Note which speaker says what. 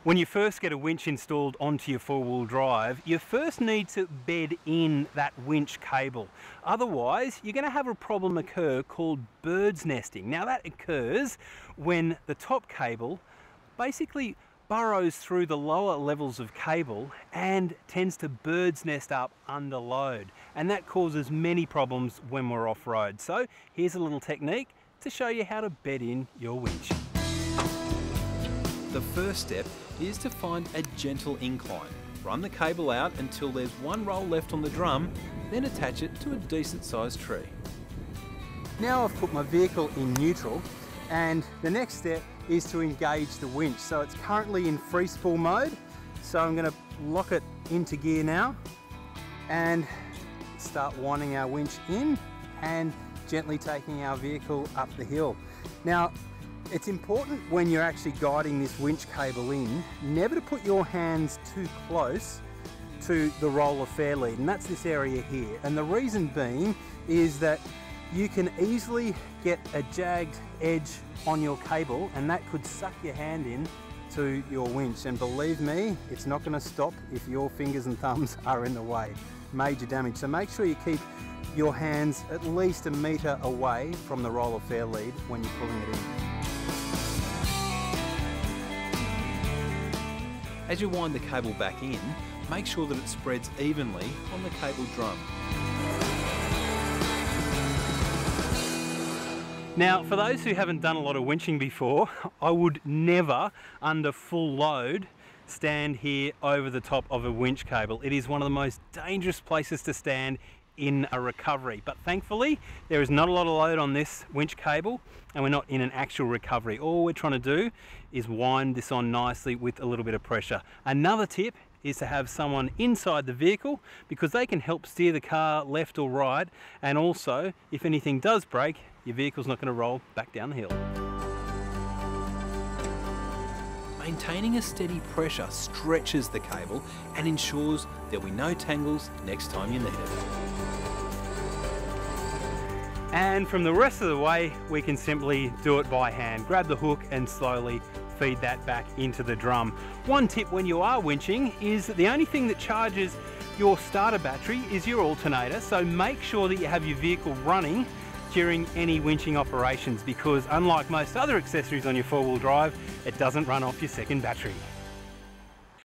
Speaker 1: When you first get a winch installed onto your four-wheel drive, you first need to bed in that winch cable. Otherwise, you're going to have a problem occur called bird's nesting. Now that occurs when the top cable basically burrows through the lower levels of cable and tends to bird's nest up under load. And that causes many problems when we're off-road. So here's a little technique to show you how to bed in your winch.
Speaker 2: The first step is to find a gentle incline. Run the cable out until there's one roll left on the drum, then attach it to a decent sized tree.
Speaker 1: Now I've put my vehicle in neutral, and the next step is to engage the winch. So it's currently in free spool mode, so I'm going to lock it into gear now and start winding our winch in and gently taking our vehicle up the hill. Now, it's important when you're actually guiding this winch cable in, never to put your hands too close to the roll of fair lead, and that's this area here. And the reason being is that you can easily get a jagged edge on your cable, and that could suck your hand in to your winch. And believe me, it's not going to stop if your fingers and thumbs are in the way. Major damage. So make sure you keep your hands at least a metre away from the roll of fair lead when you're pulling it in.
Speaker 2: As you wind the cable back in, make sure that it spreads evenly on the cable drum.
Speaker 1: Now, for those who haven't done a lot of winching before, I would never, under full load, stand here over the top of a winch cable. It is one of the most dangerous places to stand in a recovery, but thankfully there is not a lot of load on this winch cable and we're not in an actual recovery. All we're trying to do is wind this on nicely with a little bit of pressure. Another tip is to have someone inside the vehicle because they can help steer the car left or right, and also if anything does break, your vehicle's not going to roll back down the hill.
Speaker 2: Maintaining a steady pressure stretches the cable and ensures there'll be no tangles next time you need it.
Speaker 1: And from the rest of the way, we can simply do it by hand. Grab the hook and slowly feed that back into the drum. One tip when you are winching is that the only thing that charges your starter battery is your alternator, so make sure that you have your vehicle running during any winching operations, because unlike most other accessories on your four-wheel drive, it doesn't run off your second battery.